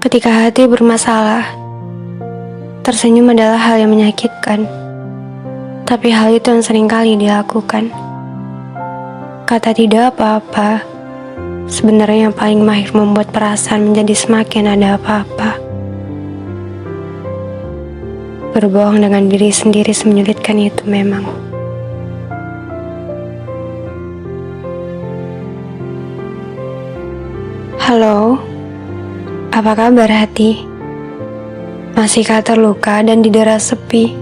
Ketika hati bermasalah, tersenyum adalah hal yang menyakitkan. Tapi hal itu yang seringkali dilakukan. Kata tidak apa-apa, sebenarnya yang paling mahir membuat perasaan menjadi semakin ada apa-apa. Berbohong dengan diri sendiri semenyulitkan itu memang. Halo, apa kabar hati? Masihkah terluka dan didera sepi?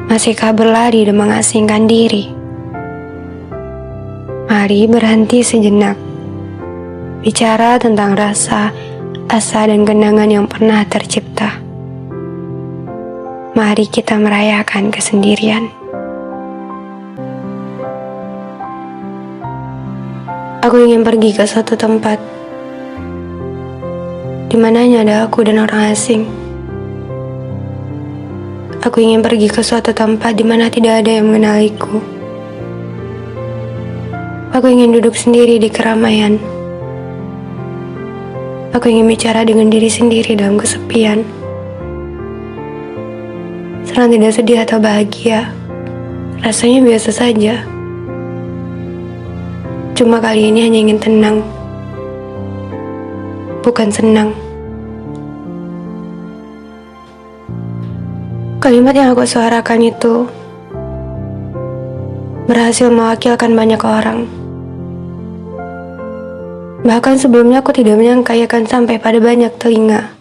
Masihkah berlari dan mengasingkan diri? Mari berhenti sejenak. Bicara tentang rasa, asa dan kenangan yang pernah tercipta. Mari kita merayakan kesendirian. Aku ingin pergi ke suatu tempat di mana hanya ada aku dan orang asing. Aku ingin pergi ke suatu tempat di mana tidak ada yang mengenaliku. Aku ingin duduk sendiri di keramaian. Aku ingin bicara dengan diri sendiri dalam kesepian. Senang tidak sedih atau bahagia, rasanya biasa saja. Cuma kali ini hanya ingin tenang, bukan senang. Kalimat yang aku suarakan itu berhasil mewakilkan banyak orang. Bahkan sebelumnya aku tidak menyangka ia akan sampai pada banyak telinga.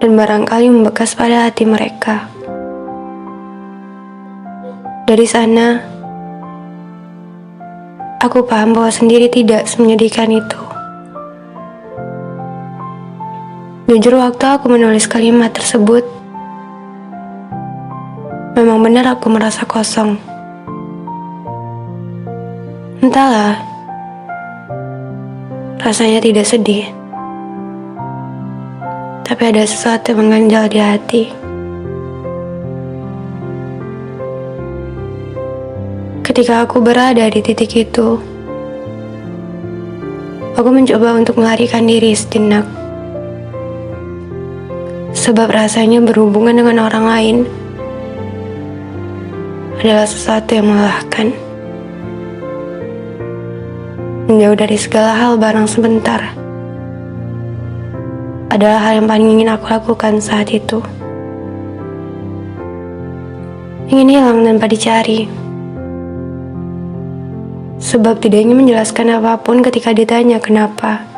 Dan barangkali membekas pada hati mereka. Dari sana, aku paham bahwa sendiri tidak semenyedihkan itu. Jujur waktu aku menulis kalimat tersebut, memang benar aku merasa kosong. Entahlah, rasanya tidak sedih. Tapi ada sesuatu yang mengganjal di hati. Ketika aku berada di titik itu, aku mencoba untuk melarikan diri sejenak. Sebab rasanya berhubungan dengan orang lain adalah sesuatu yang melelahkan. Menjauh dari segala hal barang sebentar adalah hal yang paling ingin aku lakukan saat itu. Ingin hilang tanpa dicari. Sebab tidak ingin menjelaskan apapun ketika ditanya kenapa.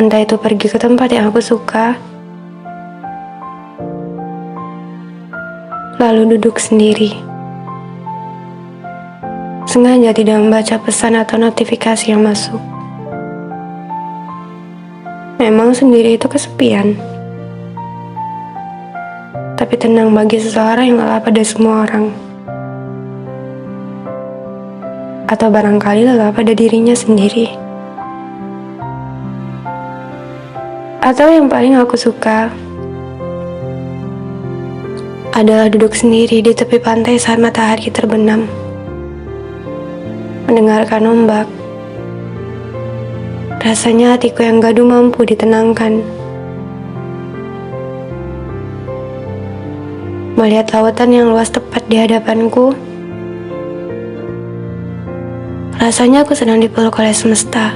Entah itu pergi ke tempat yang aku suka, lalu duduk sendiri. Sengaja tidak membaca pesan atau notifikasi yang masuk. Memang sendiri itu kesepian. Tapi tenang bagi seseorang yang lelah pada semua orang. Atau barangkali lelah pada dirinya sendiri. Atau yang paling aku suka adalah duduk sendiri di tepi pantai saat matahari terbenam. Mendengarkan ombak. Rasanya hatiku yang gaduh mampu ditenangkan. Melihat lautan yang luas tepat di hadapanku, rasanya aku sedang dipeluk oleh semesta.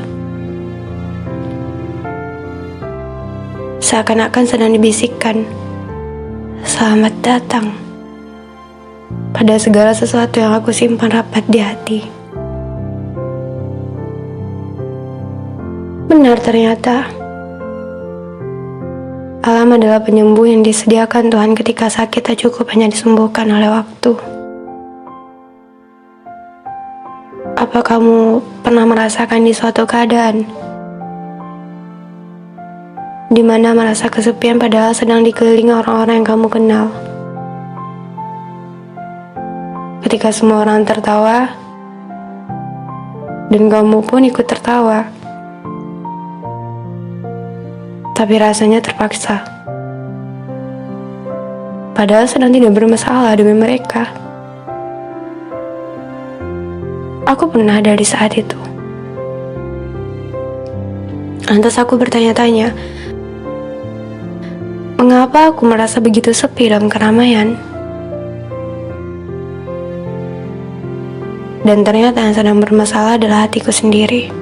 Seakan-akan sedang dibisikkan, selamat datang pada segala sesuatu yang aku simpan rapat di hati. Benar ternyata, alam adalah penyembuh yang disediakan Tuhan ketika sakit tak cukup hanya disembuhkan oleh waktu. Apa kamu pernah merasakan di suatu keadaan di mana merasa kesepian padahal sedang dikelilingi orang-orang yang kamu kenal? Ketika semua orang tertawa dan kamu pun ikut tertawa, tapi rasanya terpaksa. Padahal sedang tidak bermasalah dengan mereka. Aku pernah ada di saat itu. Lantas aku bertanya-tanya, mengapa aku merasa begitu sepi dalam keramaian? Dan ternyata yang sedang bermasalah adalah hatiku sendiri.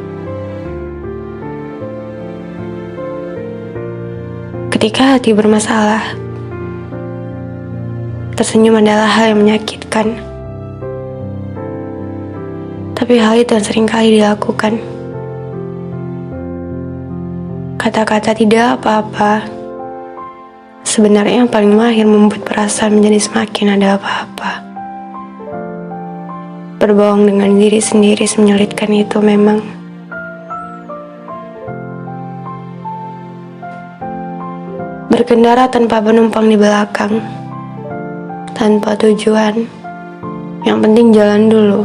Ketika hati bermasalah, tersenyum adalah hal yang menyakitkan. Tapi hal itu yang sering kali dilakukan. Kata-kata tidak apa-apa sebenarnya yang paling mahir membuat perasaan menjadi semakin ada apa-apa. Berbohong dengan diri sendiri menyulitkan itu memang. Berkendara tanpa penumpang di belakang, tanpa tujuan, yang penting jalan dulu.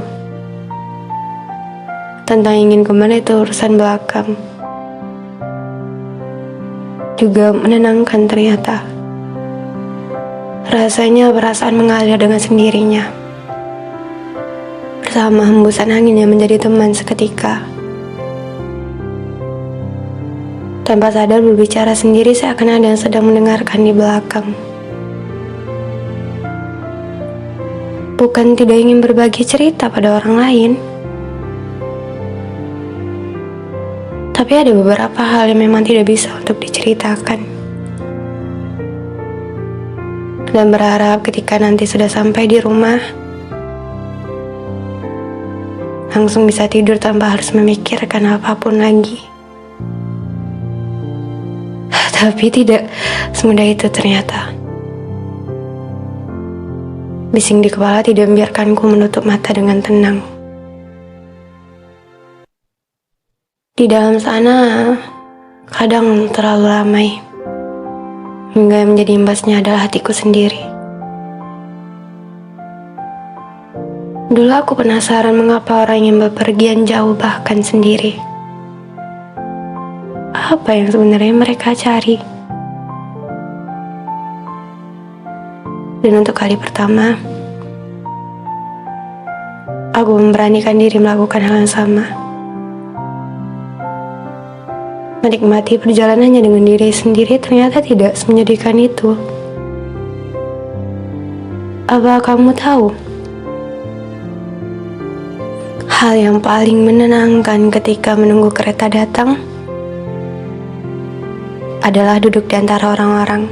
Tentang ingin kemana itu urusan belakang. Juga menenangkan ternyata. Rasanya perasaan mengalir dengan sendirinya. Bersama hembusan angin yang menjadi teman seketika. Tanpa sadar berbicara sendiri seakan ada yang sedang mendengarkan di belakang. Bukan tidak ingin berbagi cerita pada orang lain, tapi ada beberapa hal yang memang tidak bisa untuk diceritakan. Dan berharap ketika nanti sudah sampai di rumah, langsung bisa tidur tanpa harus memikirkan apapun lagi. Tapi tidak semudah itu ternyata. Bising di kepala tidak membiarkanku menutup mata dengan tenang. Di dalam sana, kadang terlalu ramai. Hingga yang menjadi imbasnya adalah hatiku sendiri. Dulu aku penasaran mengapa orang yang bepergian jauh bahkan sendiri. Apa yang sebenarnya mereka cari? Dan untuk kali pertama, aku memberanikan diri melakukan hal yang sama. Menikmati perjalanannya dengan diri sendiri ternyata tidak menyedihkan itu. Apa kamu tahu? Hal yang paling menenangkan ketika menunggu kereta datang adalah duduk di antara orang-orang,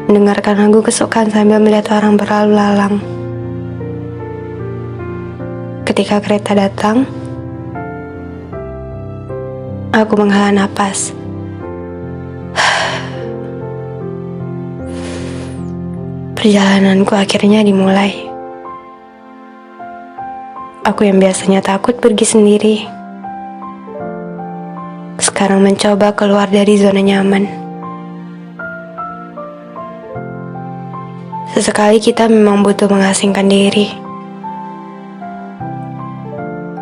mendengarkan lagu kesukaan sambil melihat orang berlalu lalang. Ketika kereta datang, aku menghela napas. Perjalananku akhirnya dimulai. Aku yang biasanya takut pergi sendiri, sekarang mencoba keluar dari zona nyaman. Sesekali kita memang butuh mengasingkan diri.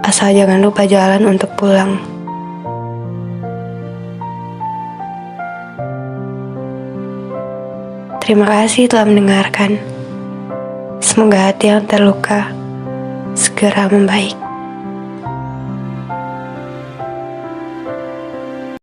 Asal jangan lupa jalan untuk pulang. Terima kasih telah mendengarkan. Semoga hati yang terluka segera membaik.